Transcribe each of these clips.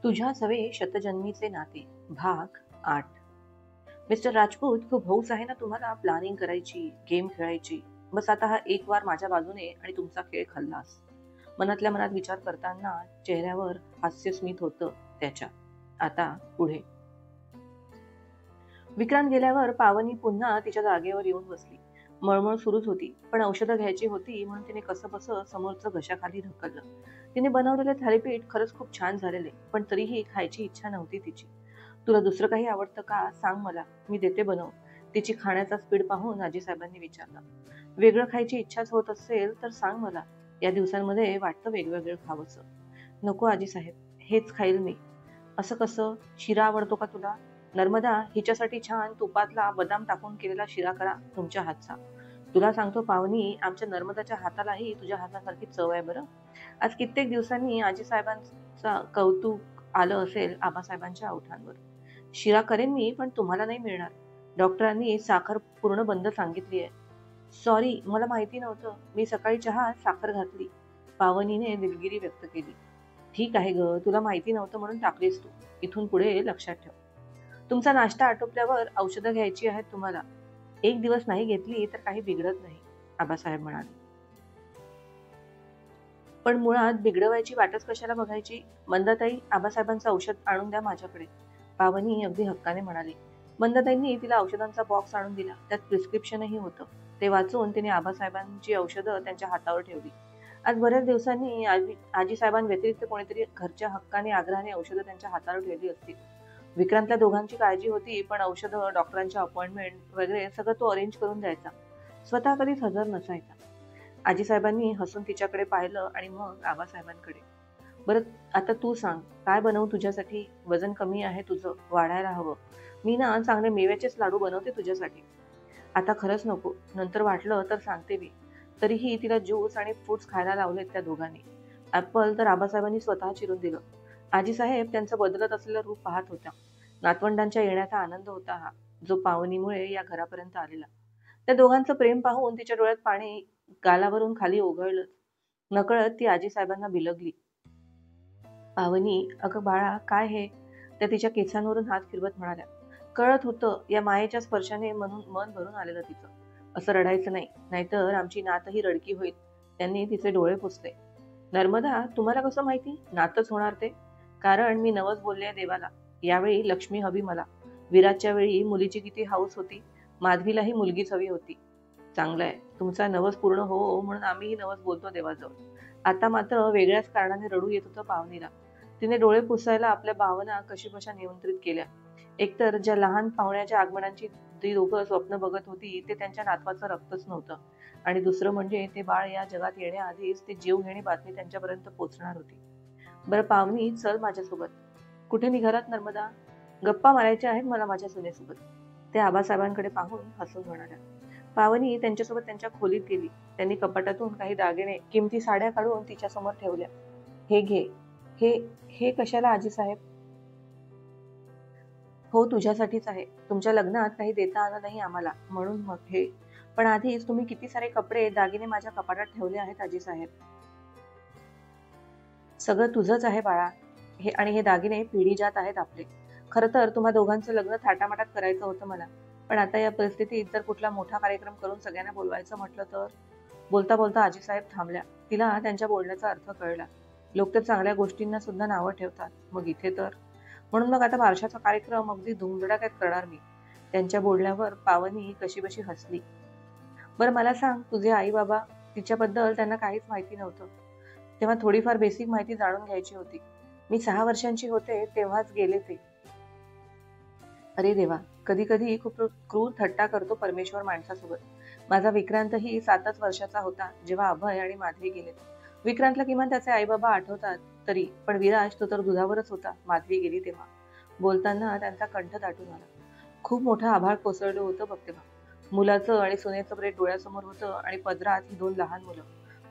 तुझ्या सवे शतजन्मीचे नाते भाग 8. मिस्टर राजपूत, खूप हौस आहे ना तुम्हाला प्लॅनिंग करायची, गेम खेळायची. बस आता हा एक वार माझ्या बाजूने आणि तुमचा खेळ खल्लास. मनातल्या मनात विचार करताना चेहऱ्यावर हास्य स्मित होतं त्याच्या. आता पुढे. विक्रांत गेल्यावर पावनी पुन्हा तिच्या जागेवर येऊन बसली. मळमळ सुरूच होती, पण औषधं घ्यायची होती म्हणून तिने कसंबसं समोरचं घशाखाली ढकललं. तिने बनवलेले थालीपीठ खरंच खूप छान झालेले, पण तरीही खायची इच्छा नव्हती तिची. तुला दुसरं काही आवडतं का सांग मला, मी देते बनवून. तिची खाण्याचा स्पीड पाहून आजीसाहेबांनी विचारलं. वेगळं खायची इच्छाच होत असेल तर सांग मला. या दिवसांमध्ये वाटतं वेगवेगळं खावंसं. नको आजीसाहेब, हेच खाईल मी. असं कसं? शिरा आवडतो का तुला? नर्मदा, हिच्यासाठी छान तुपातला बदाम टाकून केलेला शिरा करा तुमच्या हातचा. तुला सांगतो पावनी, आमच्या नर्मदाच्या हातालाही तुझ्या हातासारखी चव आहे बरं. आज कित्येक दिवसांनी आजीसाहेबांचा कौतुक आलं असेल आबासाहेबांच्या ओठांवर. शिरा करेन मी, पण तुम्हाला नाही मिळणार. डॉक्टरांनी साखर पूर्ण बंद सांगितली आहे. सॉरी, मला माहिती नव्हतं. मी सकाळी चहात साखर घातली. पावनीने दिलगिरी व्यक्त केली. ठीक आहे ग, तुला माहिती नव्हतं म्हणून टाकलीस तू. इथून पुढे लक्षात ठेव. तुमचा नाश्ता आटोपल्यावर औषधं घ्यायची आहेत तुम्हाला. एक दिवस नाही घेतली तर काही बिघडत नाही, आबासाहेब म्हणाले. पण मुळात बिघडवायची वाटच कशाला बघायची? मंदाताई, आबासाहेबांचं औषध आणून द्या माझ्याकडे, पावनी अगदी हक्काने म्हणाली. मंदाताईंनी तिला औषधांचा बॉक्स आणून दिला. त्यात प्रिस्क्रिप्शनही होतं. ते वाचून तिने आबासाहेबांची औषधं त्यांच्या हातावर ठेवली. आज बऱ्याच दिवसांनी आजीसाहेबांव्यतिरिक्त कोणीतरी घरच्या हक्काने आग्रहाने औषधं त्यांच्या हातावर ठेवली असतील. विक्रांतला दोघांची काळजी होती, पण औषधं, डॉक्टरांच्या अपॉइंटमेंट वगैरे सगळं तो अरेंज करून द्यायचा. स्वतः कधीच हजर नसायचा. आजीसाहेबांनी हसून तिच्याकडे पाहिलं आणि मग आबासाहेबांकडे. बरं, आता तू सांग, काय बनवू तुझ्यासाठी? वजन कमी आहे तुझं, वाढायला हवं. मी ना चांगले मेव्याचेच लाडू बनवते तुझ्यासाठी. आता खरंच नको, नंतर वाटलं तर सांगते मी. तरीही तिला ज्यूस आणि फ्रुट्स खायला लावलेत त्या दोघांनी. ॲपल तर आबासाहेबांनी स्वतः चिरून दिलं. आजीसाहेब त्यांचं बदलत असलेलं रूप पाहत होत्या. नातवंडांच्या येण्याचा आनंद होता हा, जो पावनीमुळे या घरापर्यंत आलेला. त्या दोघांचं प्रेम पाहून तिच्या डोळ्यात पाणी गालावरून खाली ओघळलं. नकळत ती आजीसाहेबांना बिलगली. पावनी, अगं बाळा, काय हे? त्या तिच्या केसांवरून हात फिरवत म्हणाल्या. कळत होतं, या मायेच्या स्पर्शाने म्हणून मन भरून आलेलं तिचं. असं रडायचं नाही, नाहीतर आमची नातही रडकी होईल. त्यांनी तिचे डोळे पुसले. नर्मदा, तुम्हाला कसं माहिती नातच होणार ते? कारण मी नवस बोलले देवाला. यावेळी लक्ष्मी हवी मला. विराजच्या वेळी मुलीची किती हौस होती. माधवीलाही मुलगीच हवी होती. चांगलं आहे, तुमचा नवस पूर्ण हो म्हणून आम्हीही नवस बोलतो देवाजवळ. आता मात्र वेगळ्याच कारणाने रडू येत होतं पावनीला. तिने डोळे पुसायला आपल्या भावना कशीबशा नियंत्रित केल्या. एकतर ज्या लहान पाहुण्याच्या आगमनाची ती दोघं स्वप्न बघत होती, ते त्यांच्या नातवाचं रक्तच नव्हतं. आणि दुसरं म्हणजे ते बाळ या जगात येण्याआधीच ते जीवघेणी बातमी त्यांच्यापर्यंत पोहोचणार होती. बरं पावनी, चल माझ्यासोबत. कुठे निघालात नर्मदा? गप्पा मारायच्या आहेत मला माझ्या सुनेसोबत. ते आबासाहेबांकडे पाहून हसून म्हणाल्या. पावनी त्यांच्यासोबत त्यांच्या खोलीत गेली. त्यांनी कपाटातून काही दागिने, किमती साड्या काढून तिच्यासमोर ठेवल्या. हे घे. हे हे कशाला आजीसाहेब? हो, तुझ्यासाठीच आहे. तुमच्या लग्नात काही देता आलं नाही आम्हाला, म्हणून मग हे. पण आधीच तुम्ही किती सारे कपडे, दागिने माझ्या कपाटात ठेवले आहेत आजीसाहेब. सगळं तुझंच आहे बाळा. हे दागिने पिढीजात आहेत आपले. खरं तर तुम्हा दोघांचं लग्न थाटामाटात करायचं होतं मला. पण आता या परिस्थितीत जर कुठला मोठा कार्यक्रम करून सगळ्यांना बोलवायचं म्हटलं तर. बोलता बोलता आजीसाहेब थांबल्या. तिला त्यांच्या बोलण्याचा अर्थ कळला. लोक तर चांगल्या गोष्टींना सुद्धा नावं ठेवतात, मग इथे तर. म्हणून मग आता बारशाचा कार्यक्रम अगदी धुमधडाक्यात करणार मी. त्यांच्या बोलण्यावर पावनी कशीबशी हसली. बरं मला सांग, तुझे आई बाबा, तिच्याबद्दल त्यांना काहीच माहिती नव्हतं. तेव्हा थोडीफार बेसिक माहिती जाणून घ्यायची होती. मी 6 वर्षांची होते तेव्हाच गेले ते. अरे देवा, कधी कधी खूप क्रूर थट्टा करतो परमेश्वर माणसासोबत. माझा विक्रांतही 7च वर्षाचा होता जेव्हा अभय आणि माधवी गेले. विक्रांतला किमान त्याचे आई बाबा आठवतात तरी, पण विराज तो तर दुधावरच होता माधवी गेली तेव्हा. बोलताना त्यांचा कंठ दाटून आला. खूप मोठं आभाळ कोसळलं होतं बघ तेव्हा. मुलाचं आणि सुनेचं प्रेत डोळ्यासमोर होतं आणि पदरात ही 2 लहान मुलं.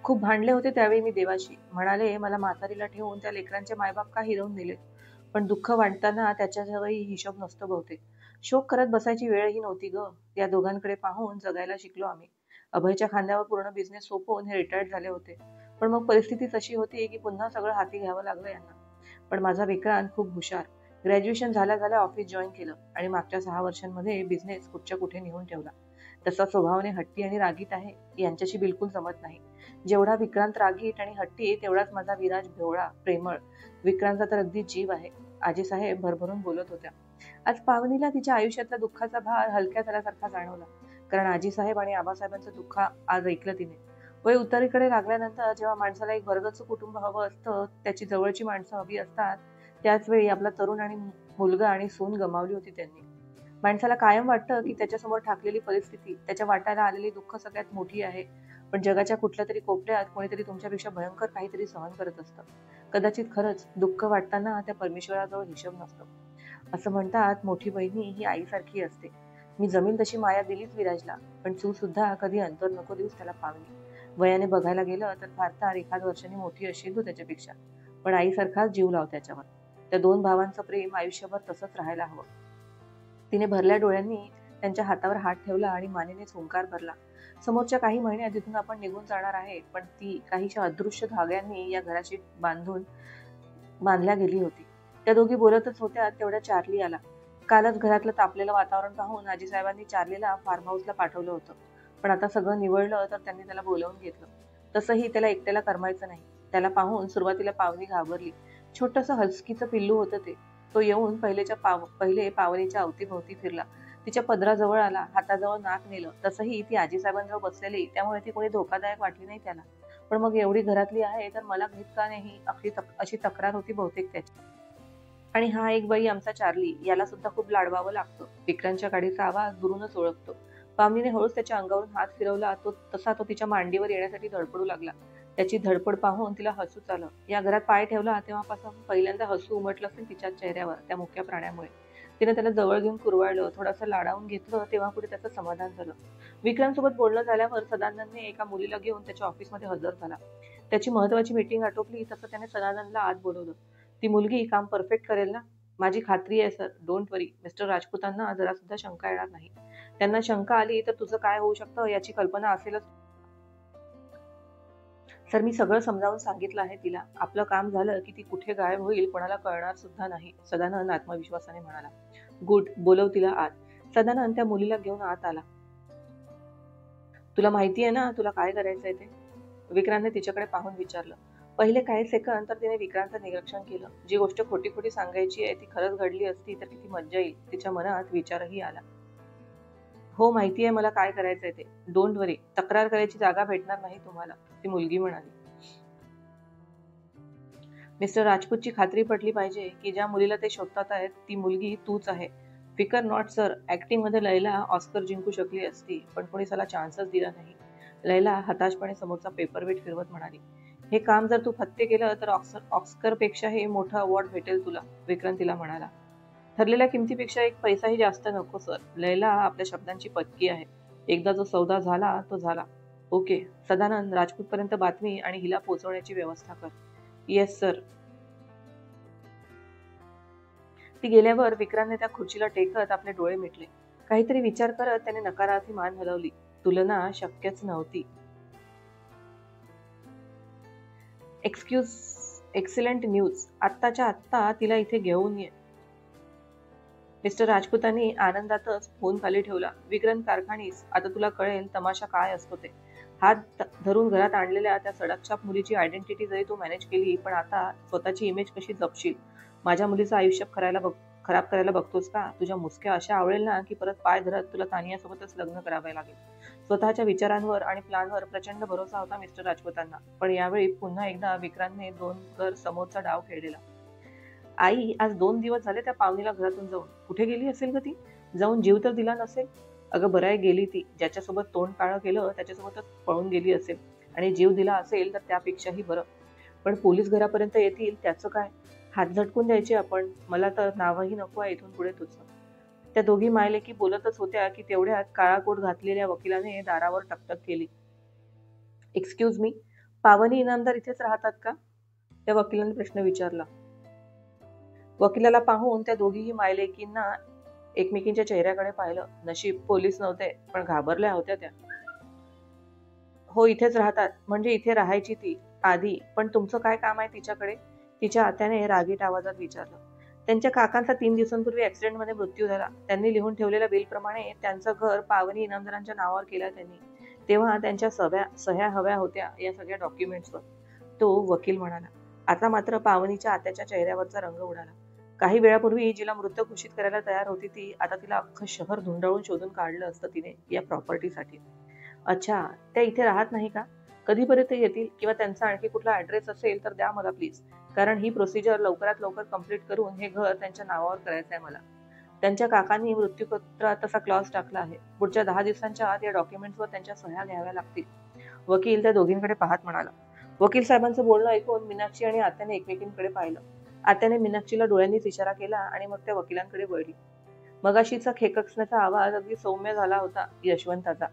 खूप भांडले होते त्यावेळी मी देवाशी. म्हणाले, मला म्हातारीला ठेवून त्या लेकरांचे मायबाप का हिरावून दिले. पण दुःख वाटताना त्याच्याजवळही हिशोब नसतो बहुतेक. शोक करत बसायची वेळही नव्हती ग. या दोघांकडे पाहून जगायला शिकलो आम्ही. अभयच्या खांद्यावर पूर्ण बिझनेस सोपवून हे रिटायर्ड झाले होते. पण मग परिस्थितीच अशी होती की पुन्हा सगळं हाती घ्यावं लागलं यांना. पण माझा विक्रांत खूप हुशार. ग्रॅज्युएशन झाल्या झाल्या ऑफिस जॉईन केलं आणि मागच्या 6 वर्षांमध्ये बिझनेस कुठच्या कुठे नेऊन ठेवला. तसा स्वभावाने हट्टी आणि रागीट आहे, यांच्याशी बिलकुल जमत नाही. जेवढा विक्रांत रागीट आणि हट्टी तेवढाच माझा विराज भोळा, प्रेमळ. विक्रांतचा तर अगदी जीव आहे. आजीसाहेब भरभरून बोलत होत्या. आज पावनीला तिच्या आयुष्यातला दुःखाचा भार हलक्या झाल्यासारखा जाणवला. कारण आजीसाहेब आणि आबासाहेबांचं दुःख आज ऐकलं तिने. वय उतारीकडे लागल्यानंतर जेव्हा माणसाला एक वर्गाचं कुटुंब हवं असतं, त्याची जवळची माणसं हवी असतात, त्याच वेळी आपला तरुण आणि मुलगा आणि सून गमावली होती त्यांनी. माणसाला कायम वाटतं की त्याच्यासमोर ठाकलेली परिस्थिती, त्याच्या वाट्याला आलेली दुःख सगळ्यात मोठी आहे. पण जगाच्या कुठल्या तरी कोपऱ्यात कोणीतरी तुमच्यापेक्षा भयंकर काहीतरी सहन करत असतं. कदाचित खरंच दुःख वाटताना त्या परमेश्वराजवळ हिशोब नसतो. असं म्हणतात, मोठी बहिणी ही आईसारखी असते. मी जमीन तशी माया दिलीच विराजला, पण तू सुद्धा कधी अंतर नको देऊस त्याला पावली. वयाने बघायला गेलं तर फार तर एखाद वर्षाने मोठी असेल तू त्याच्यापेक्षा, पण आईसारखाच जीव लाव त्याच्यावर. त्या 2 भावांचं प्रेम आयुष्यभर तसंच राहायला हवं. तिने भरल्या डोळ्यांनी त्यांच्या हातावर हात ठेवला आणि मानेने ओंकार भरला. समोरच्या काही महिन्यात तिथून आपण निघून जाणार आहे, पण ती काहीशा अदृश्य धाग्यांनी या घराशी बांधल्या गेली होती. त्या दोघी बोलतच होत्या तेवढ्या चार्ली आला. कालच घरातलं तापलेलं वातावरण पाहून आजीसाहेबांनी चार्लीला फार्म हाऊसला पाठवलं होतं. पण आता सगळं निवळलं तर त्यांनी त्याला बोलावून घेतलं. तसंही त्याला एकट्याला करमायचं नाही. त्याला पाहून सुरुवातीला पावनी घाबरली. छोटंसं हलकीचं पिल्लू होतं ते. तो येऊन पहिले पावनीच्या अवतीभोवती फिरला. तिच्या पदराजवळ आला, हाताजवळ नाक नेलं. तसंही ती आजीसाहेबांजवळ बसलेली, त्यामुळे ती कोणी धोकादायक वाटली नाही त्याला. पण मग एवढी घरातली आहे तर मला घेत का नाही, अशी तक्रार होती बहुतेक त्याची. आणि हा एक बाई आमचा चार्ली, याला सुद्धा खूप लाडवावं लागतं. विक्रांतच्या गाडीचा आवाज दुरूनच ओळखतो. पावनीने हळूच त्याच्या अंगावरून हात फिरवला. तो तिच्या मांडीवर येण्यासाठी धडपडू लागला. त्याची धडपड पाहून तिला हसूच आलं. या घरात पाय ठेवला तेव्हापासून पहिल्यांदा हसू उमटलं असेल तिच्या चेहऱ्यावर त्या मुक्या प्राण्यामुळे. तिने त्याला जवळ घेऊन कुरवाळलं, थोडंसं लाडावून घेतलं, तेव्हा पुढे त्याचं समाधान झालं. विक्रांतसोबत बोलणं झाल्यावर सदानंदने एका मुलीला घेऊन त्याच्या ऑफिसमध्ये हजर झाला. त्याची महत्वाची मीटिंग आटोपली तसं त्याने सदानंदला आत बोलवलं. ती मुलगी काम परफेक्ट करेल ना? माझी खात्री आहे सर, डोंट वरी. मिस्टर राजपूतांना जरा सुद्धा शंका येणार नाही. त्यांना शंका आली तर तुझं काय होऊ शकतं याची कल्पना असेलच. सर, मी सगळं समजावून सांगितलं आहे तिला. आपलं काम झालं की ती कुठे गायब होईल कोणाला कळणार सुद्धा नाही, सदानंद आत्मविश्वासाने म्हणाला. गुड, बोलव तिला आत. सदानंद त्या मुलीला घेऊन आत आला. तुला माहिती आहे ना तुला काय करायचंय ते? विक्रांतने तिच्याकडे पाहून विचारलं. पहिले काही सेकंद तर तिने विक्रांतचं निरीक्षण केलं. जी गोष्ट खोटी खोटी सांगायची आहे ती खरंच घडली असती तर किती मज्जा येईल. तिच्या मनात विचारही आला. हो, माहिती आहे मला काय करायचंय ते. डोंट वरी, तक्रार करायची जागा भेटणार नाही तुम्हाला, ती मुलगी म्हणाली. मिस्टर राजपूतची खात्री पटली पाहिजे की ज्या मुलीला ते शोधतात आहेत ती मुलगी तूच आहे. फिकर नॉट सर. ऍक्टिंग मध्ये लैला ऑस्कर जिंकू शकली असती, पण कोणी त्याला चान्सच दिला नाही. लैला हताशपणे समोरचा पेपरवेट फिरवत म्हणाली. हे काम जर तू फत्ते केलं तर ऑस्कर पेक्षाही मोठं अवॉर्ड भेटेल तुला, विक्रांत तिला म्हणाला. ठरलेल्या किमतीपेक्षा एक पैसाही जास्त नको सर. लैला आपल्या शब्दांची पक्की आहे. एकदा जो सौदा झाला तो झाला. ओके. सदानंद, राजपूत पर्यंत बातमी आणि हिला पोहोचवण्याची व्यवस्था कर. Yes sir. ती गेल्यावर विक्रांतने त्या खुर्चीला टेकत आपले डोळे मिटले. काहीतरी विचार करत त्याने नकारार्थी मान हलवली. तुलना शक्यच नव्हती. Excuse, excellent news. आत्ताच्या आत्ता तिला इथे घेऊन ये. मिस्टर राजपूतांनी आनंदातच फोन खाली ठेवला. विक्रांत कारखानीस, आता तुला कळेल तमाशा काय असतो ते. हात धरून घरात आणलेल्या त्या सडकछाप मुलीची आयडेंटिटी जरी तू मॅनेज केली, पण आता स्वतःची इमेज कशी जपशील? माझ्या मुलीचं आयुष्य खराब करायला बघतोस का? तुझ्या मुसक्या अशा आवडेल ना की परत पाय धरत तुला तानियासोबतच लग्न करावे लागेल. स्वतःच्या विचारांवर आणि प्लॅनवर प्रचंड भरोसा होता मिस्टर राजपूतांना, पण यावेळी पुन्हा एकदा विक्रांतने 2 घर समोरचा डाव खेळलेला. आई, आज 2 दिवस झाले त्या पावनीला घरातून जाऊन. कुठे गेली असेल ग ती? जाऊन जीव तर दिला नसेल. अगं बराय गेली ती. ज्याच्यासोबत तोंड काळं केलं त्याच्यासोबतच पळून गेली असेल, आणि जीव दिला असेल तर त्यापेक्षाही बरं. पण पोलीस घरापर्यंत येतील त्याचं काय? हात झटकून द्यायचे आपण. मला तर नावही नको आहे इथून पुढे तुझं. त्या दोघी मायलेकी बोलतच होत्या की तेवढ्यात काळा कोट घातलेल्या वकिलाने दारावर टकटक केली. एक्सक्यूज मी, पावनी इनामदार इथेच राहतात का? त्या वकिलाने प्रश्न विचारला. वकिलाला पाहून त्या दोघीही मायलेकींना एकमेकींच्या चेहऱ्याकडे पाहिलं. नशीब पोलीस नव्हते, पण घाबरल्या होत्या त्या. हो, इथेच राहतात. म्हणजे इथे राहायची ती आधी. पण तुमचं काय काम आहे तिच्याकडे? तिच्या आत्याने रागीट आवाजात विचारलं. त्यांच्या काकांचा 3 दिवसांपूर्वी ऍक्सिडेंटमध्ये मृत्यू झाला. त्यांनी लिहून ठेवलेल्या बिलप्रमाणे त्यांचं घर पावनी इनामदारांच्या नावावर केलं त्यांनी. तेव्हा त्यांच्या सह्या हव्या होत्या या सगळ्या डॉक्युमेंट्सवर, तो वकील म्हणाला. आता मात्र पावनीच्या आत्याच्या चेहऱ्यावरचा रंग उडाला. काही वेळापूर्वी जिला मृत घोषित करायला तयार होती ती आता तिला अख्खं शहर धुंडाळून शोधून काढलं असतं तिने या प्रॉपर्टीसाठी. अच्छा, त्या इथे राहत नाही का? कधीपर्यंत येतील? किंवा त्यांचा आणखी कुठला ऍड्रेस असेल तर द्या मला प्लीज, कारण ही प्रोसिजर लवकरात लवकर कंप्लीट करून हे घर त्यांच्या नावावर करायचं आहे मला. त्यांच्या काकांनी मृत्यूपत्रात तसा क्लॉज टाकला आहे. पुढच्या 10 दिवसांच्या आत या डॉक्युमेंट्सवर त्यांच्या सह्या घ्याव्या लागतील. वकील त्या दोघींकडे पाहत म्हणाला. वकील साहेबांचं बोलणं ऐकून मीनाक्षी आणि आत्याने एकमेकींकडे पाहिलं. आत्याने मीनाक्षीला डोळ्यांनीच इशारा केला आणि मग त्या वकिलांकडे वळली. मगाशीचा खेकसण्याचा आवाज अगदी सौम्य झाला होता यशवंताचा.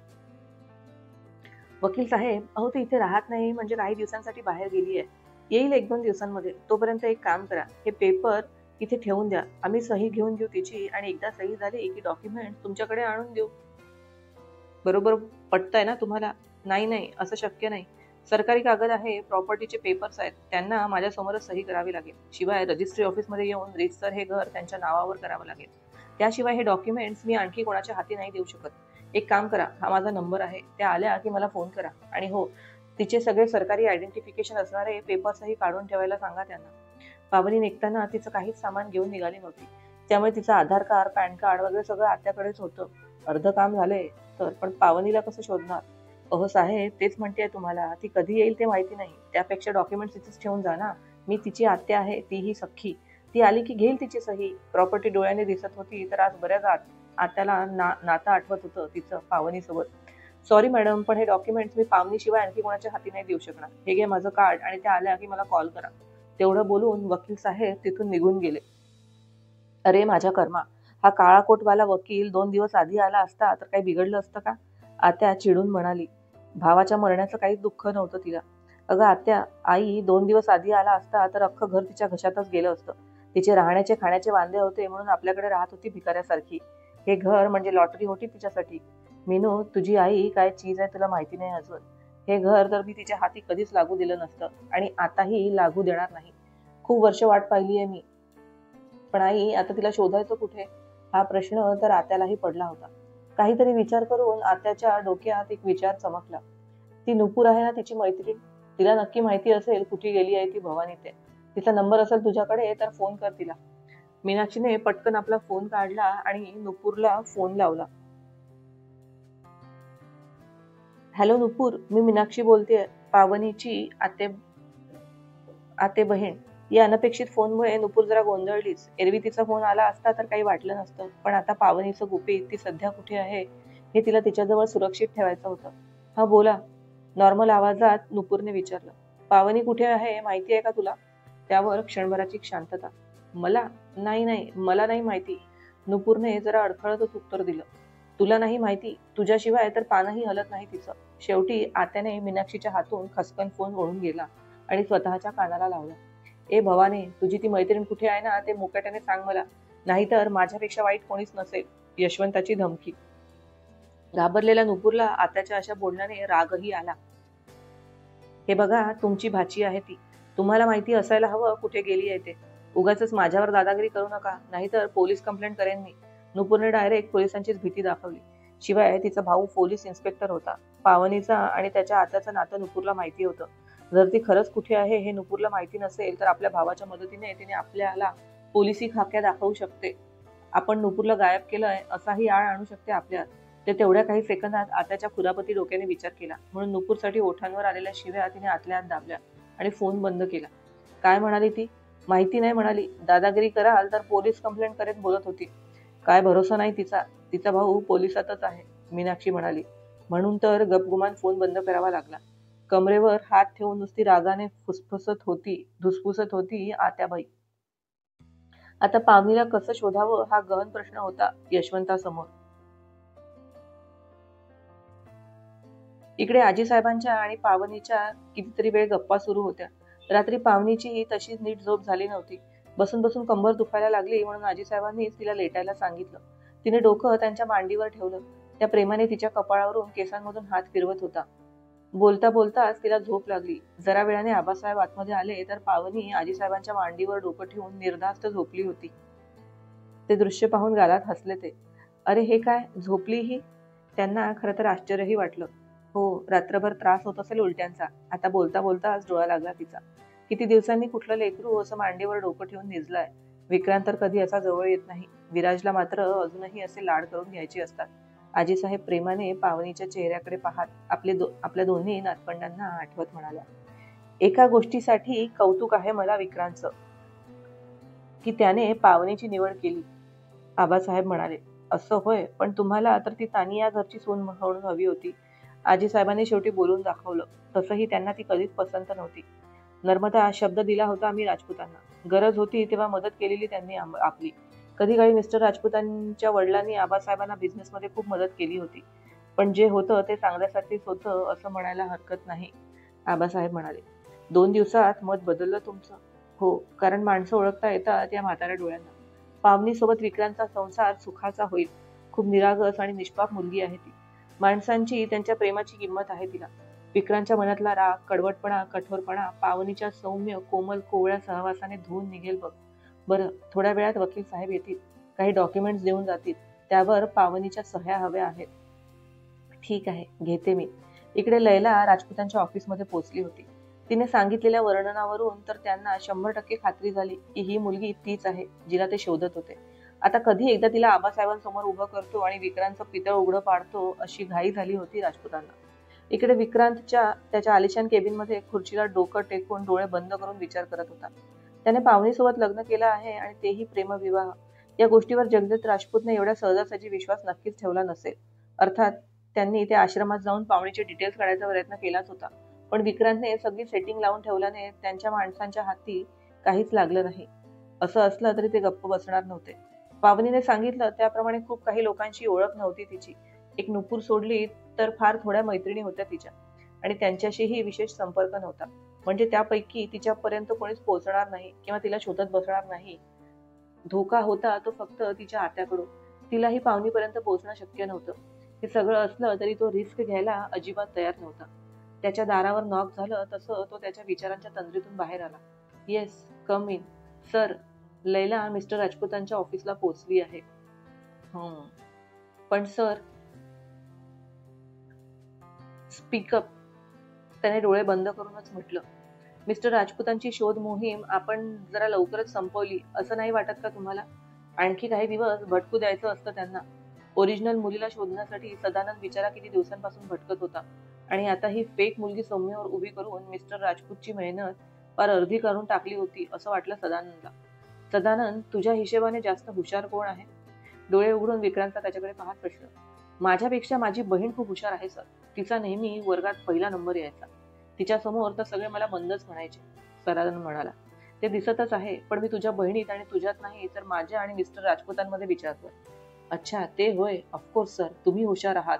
वकील साहेब, अहो ती इथे राहत नाही म्हणजे काही दिवसांसाठी बाहेर गेली आहे. येईल 1-2 दिवसांमध्ये. तोपर्यंत एक काम करा, हे पेपर इथे ठेवून द्या. आम्ही सही घेऊन देऊ तिची आणि एकदा सही झाली की डॉक्युमेंट तुमच्याकडे आणून देऊ. बरोबर पटतंय ना तुम्हाला? नाही, असं शक्य नाही. सरकारी कागद आहे, प्रॉपर्टीचे पेपर्स आहेत, त्यांना माझ्यासमोरच सही करावी लागेल. शिवाय रजिस्ट्री ऑफिसमध्ये येऊन रीतसर हे घर त्यांच्या नावावर करावं लागेल. त्याशिवाय हे डॉक्युमेंट्स मी आणखी कोणाच्या हाती नाही देऊ शकत. एक काम करा, हा माझा नंबर आहे, त्या आल्या की मला फोन करा. आणि हो, तिचे सगळे सरकारी आयडेंटिफिकेशन असणारे पेपर्सही काढून ठेवायला सांगा त्यांना. पावनी निघताना तिचं काहीच सामान घेऊन निघाली नव्हती. त्यामुळे तिचं आधार कार्ड, पॅन कार्ड वगैरे सगळं आत्याकडेच होतं. अर्ध काम झालंय तर, पण पावनीला कसं शोधणार? अहो साहेब, तेच म्हणतेय तुम्हाला, ती कधी येईल ते माहिती नाही. त्यापेक्षा डॉक्युमेंट्स तिथेच ठेवून जा ना. मी तिची आत्या आहे, तीही सख्खी. ती आली की घेईल तिची सही. प्रॉपर्टी डोळ्याने दिसत होती तर आज बऱ्याच आत्याला नातं आठवत होतं तिचं पावनीसोबत. सॉरी मॅडम, पण हे डॉक्युमेंट्स मी पावनीशिवाय आणखी कोणाच्या हाती नाही देऊ शकणार. हे घे माझं कार्ड आणि त्या आल्या की मला कॉल करा. तेवढं बोलून वकील साहेब तिथून निघून गेले. अरे माझ्या कर्मा, हा काळा कोटवाला वकील 2 दिवस आधी आला असता तर काही बिघडलं असतं का? आत्या चिडून म्हणाली. भावाच्या मरण्याचं काहीच दुःख नव्हतं तिला. अगं आत्या, आई 2 दिवस आधी आला असता तर अख्खं घर तिच्या घशातच गेलं असतं. तिचे राहण्याचे खाण्याचे वांदे होते म्हणून आपल्याकडे राहत होती भिकाऱ्यासारखी. हे घर म्हणजे लॉटरी होती तिच्यासाठी. मीनू, तुझी आई काय चीज आहे तुला माहिती नाही अजून. हे घर तर मी तिच्या हाती कधीच लागू दिलं नसतं आणि आताही लागू देणार नाही. खूप वर्ष वाट पाहिली आहे मी. पण आई, आता तिला शोधायचं कुठे? हा प्रश्न तर आत्यालाही पडला होता. काहीतरी विचार करून आत्याच्या डोक्यात एक विचार चमकला. ती नुपूर आहे ना तिची मैत्रीण, तिला नक्की माहिती असेल कुठे गेली आहे ती भवानी ते. तिचा नंबर असेल तुझ्याकडे तर फोन कर तिला. मीनाक्षीने पटकन आपला फोन काढला आणि नुपूरला फोन लावला. हॅलो नुपूर, मी मीनाक्षी बोलतेय, पावनीची आते बहीण. या अनपेक्षित फोनमुळे नुपूर जरा गोंधळलीच. एरवी तिचा फोन आला असता तर काही वाटलं नसतं, पण आता पावनीचं गुपित, ती सध्या कुठे आहे हे तिला तिच्याजवळ सुरक्षित ठेवायचं होतं. हा बोला, नॉर्मल आवाजात नुपूरने विचारलं. पावनी कुठे आहे माहिती आहे का तुला? त्यावर क्षणभराची शांतता. नाही, मला नाही माहिती. नुपूरने जरा अडखळतच उत्तर दिलं. तुला नाही माहिती? तुझ्याशिवाय तर पानही हलत नाही तिचं. शेवटी आत्याने मीनाक्षीच्या हातून खसकन फोन ओढून गेला आणि स्वतःच्या कानाला लावला. ए भवाने, तुझी ती मैत्रीण कुठे आहे ना ते मुकाट्याने सांग मला, नाहीतर माझ्यापेक्षा वाईट कोणीच नसेल. यशवंताची धमकी. घाबरलेल्या नुपूरला आत्याच्या अशा बोलण्याने रागही आला. हे बघा, तुमची भाची आहे ती. तुम्हाला माहिती असायला हवं कुठे गेली आहे ते. उगाचच माझ्यावर दादागिरी करू नका, नाहीतर पोलीस कंप्लेंट करेन मी. नुपूरने डायरेक्ट पोलिसांचीच भीती दाखवली. शिवाय तिचा भाऊ पोलीस इन्स्पेक्टर होता. पावनीचा आणि त्याच्या आत्याचं नातं नुपूरला माहिती होतं. जर ती खरंच कुठे आहे हे नुपूरला माहिती नसेल तर आपल्या भावाच्या मदतीने तिने आपल्याला पोलिसी खाक्या दाखवू शकते. आपण नुपूरला गायब केलंय असाही आळ आणू शकते आपल्यात. ते तेवढ्या काही सेकंदात आत्याच्या खुरापती डोक्याने विचार केला, म्हणून नुपूरसाठी ओठांवर आलेल्या शिव्या तिने आतल्या आत दाबल्या आणि फोन बंद केला. काय म्हणाली ती? माहिती नाही म्हणाली. दादागिरी कराल तर पोलीस कंप्लेंट करेत बोलत होती. काय भरोसा नाही तिचा. तिचा भाऊ पोलिसातच आहे, मीनाक्षी म्हणाली. म्हणून तर गपगुमान फोन बंद करावा लागला. कमरेवर हात ठेवून नुसती रागाने धुसफुसत होती आत्याबाई. आता पावनीला कसं शोधावं हा गहन प्रश्न होता यशवंतासमोर. इकडे आजीसाहेबांच्या आणि पावनीच्या कितीतरी वेळ गप्पा सुरू होत्या. रात्री पावनीचीही तशीच नीट झोप झाली नव्हती. बसून बसून कंबर दुखायला लागली म्हणून आजीसाहेबांनीच तिला लेटायला सांगितलं. तिने डोकं त्यांच्या मांडीवर ठेवलं. त्या प्रेमाने तिच्या कपाळावरून केसांमधून हात फिरवत होता. बोलता बोलताच तिला झोप लागली. जरा वेळाने आबासाहेब आतमध्ये आले तर पावनी आजीसाहेबांच्या मांडीवर डोकं ठेवून निर्धास्त झोपली होती. ते दृश्य पाहून गालात हसले ते. अरे हे काय, झोपली ही? त्यांना खरं तर आश्चर्यही वाटलं. हो, रात्रभर त्रास होत असेल उलट्यांचा. आता बोलता बोलताच डोळा लागला तिचा. किती दिवसांनी कुठलं लेकरू असं मांडीवर डोकं ठेवून निजलाय. विक्रांत तर कधी असा जवळ येत नाही. विराजला मात्र अजूनही असे लाड करून घ्यायचे असतात. आजीसाहेब प्रेमाने पावनीच्या चेहऱ्याकडे पाहत आपल्या दोन्ही नातवंडांना आठवत म्हणाल्या, एका गोष्टीसाठी कौतुक आहे मला विक्रांतचं, की त्याने पावनीची निवड केली. आबासाहेब म्हणाले, असं होय, पण तुम्हाला तर ती तानिया घरची सून म्हणून हवी होती. आजीसाहेबांनी शेवटी बोलून दाखवलं. तसंही त्यांना ती कधीच पसंत नव्हती. नर्मदा, शब्द दिला होता आम्ही राजपुतांना. गरज होती तेव्हा मदत केलेली त्यांनी आपली. कधी काळी मिस्टर राजपुतांच्या वडिलांनी आबासाहेबांना बिझनेसमध्ये खूप मदत केली होती. पण जे होतं ते चांगल्यासाठीच होतं असं म्हणायला हरकत नाही. आबासाहेब म्हणाले, 2 दिवसात मत बदललं तुमचं? हो, कारण माणसं ओळखता येतात या म्हाताऱ्या डोळ्यांना. पावनीसोबत विक्रांतचा संसार सुखाचा होईल. खूप निरागस आणि निष्पाप मुलगी आहे ती. माणसांची त्यांच्या प्रेमाची किंमत आहे तिला. विक्रांतच्या मनातला राग, कडवटपणा, कठोरपणा पावनीच्या सौम्य कोमल कोवळ्या सहवासाने धुवून निघेल बघ. बरं, थोड्या वेळात वकील साहेब येतील. काही डॉक्युमेंट्स देऊन जातील. त्यावर पावनीच्या सह्या हव्या आहेत. ठीक आहे, घेते मी. इकडे लैला राजपुतांच्या ऑफिसमध्ये पोहोचली होती. तिने सांगितलेल्या वर्णनावरून तर त्यांना 100% खात्री झाली की ही मुलगी तीच आहे जिला ते शोधत होते. आता कधी एकदा तिला आबासाहेबांसमोर उभं करतो आणि विक्रांतचं पितळ उघडं पाडतो अशी घाई झाली होती राजपुतांना. इकडे विक्रांतच्या त्याच्या आलिशान केबिनमध्ये खुर्चीला डोकं टेकून डोळे बंद करून विचार करत होता. त्याने पावनीसोबत लग्न केलं आहे आणि तेही प्रेमविवाह. या गोष्टीवर जगदत्त राजपूतने एवढ्या सहजासहजी विश्वास नक्कीच ठेवला नसेल. अर्थात त्यांनी त्या आश्रमात जाऊन पावनीचे डिटेल्स काढायचा प्रयत्न केलाच होता. पण विक्रांतने सगळी सेटिंग लावून ठेवल्याने त्यांच्या माणसांच्या हाती काहीच लागलं नाही. असं असलं तरी ते गप्प बसणार नव्हते. पावनीने सांगितलं त्याप्रमाणे खूप काही लोकांची ओळख नव्हती तिची. एक नुपूर सोडली तर फार थोड्या मैत्रिणी होत्या तिच्या आणि त्यांच्याशीही विशेष संपर्क नव्हता. म्हणजे त्यापैकी तिच्यापर्यंत कोणीच पोहोचणार नाही किंवा तिला शोधत बसणार नाही. धोका होता तो फक्त तिच्या आत्याकडून. तिलाही पावनीपर्यंत पोहोचणं शक्य नव्हतं. हे सगळं असलं तरी तो रिस्क घ्यायला अजिबात तयार नव्हता. त्याच्या दारावर नॉक झालं तसं तो त्याच्या विचारांच्या तंद्रीतून बाहेर आला. Yes, come in. Sir, Laila mister राजपुतांच्या ऑफिसला पोहोचली आहे. पण सर, स्पीकअप, त्याने डोळे बंद करूनच म्हटलं. मिस्टर राजपुतांची शोध मोहीम आपण जरा लवकरच संपवली असं नाही वाटत का तुम्हाला? आणखी काही दिवस भटकू द्यायचं असतं त्यांना. ओरिजिनल मुलीला शोधण्यासाठी सदानंद बिचारा किती दिवसांपासून भटकत होता आणि आता ही फेक मुलगी सौम्यवर उभी करून मिस्टर राजपूतची मेहनत फार अर्धी करून टाकली होती असं वाटलं सदानंदला. सदानंद, तुझ्या हिशेबाने जास्त हुशार कोण आहे? डोळे उघडून विक्रांतचा त्याच्याकडे पाहत प्रश्न. माझ्यापेक्षा माझी बहीण खूप हुशार आहे सर. तिचा नेहमी वर्गात पहिला नंबर यायचा. तिच्या समोर तर सगळे मला मंदच म्हणायचे. सदानंद म्हणाला, ते दिसतच आहे, पण मी तुझ्या बहिणीत आणि तुझ्यात नाही तर माझ्या आणि मिस्टर राजपुतांमध्ये विचारतोय. अच्छा, ते होय. ऑफकोर्स सर, तुम्ही हुशार आहात.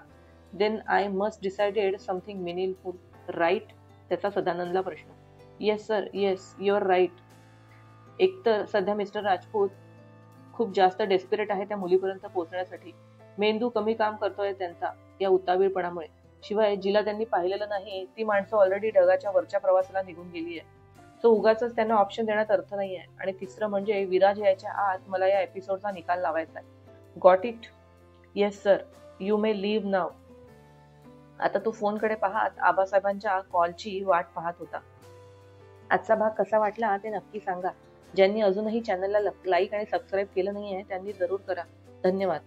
Then I must decided something meaningful, right? त्याचा सदानंदला प्रश्न. Yes sir, yes, you are right. एकतर सध्या मिस्टर राजपूत खूप जास्त डेस्परेट आहे त्या मुलीपर्यंत पोहोचण्यासाठी. मेंदू कमी काम करतोय त्यांचा या उतावीळपणामुळे. शिवाय जिला त्यांनी पाहिलेलं नाही ती माणसं ऑलरेडी ढगाच्या वरच्या प्रवासाला निघून गेली आहे. सो उगाच त्यांना ऑप्शन देण्यात अर्थ नाही आहे. आणि तिसरं म्हणजे विराज यायच्या आत मला या एपिसोडचा निकाल लावायचा आहे. Got it? Yes sir, you may leave now. आता तो फोनकडे पाहत आबासाहेबांच्या कॉलची वाट पाहत होता. आजचा भाग कसा वाटला ते नक्की सांगा. ज्यांनी अजूनही चॅनलला लाईक आणि सबस्क्राईब केलं नाहीये त्यांनी जरूर करा. धन्यवाद.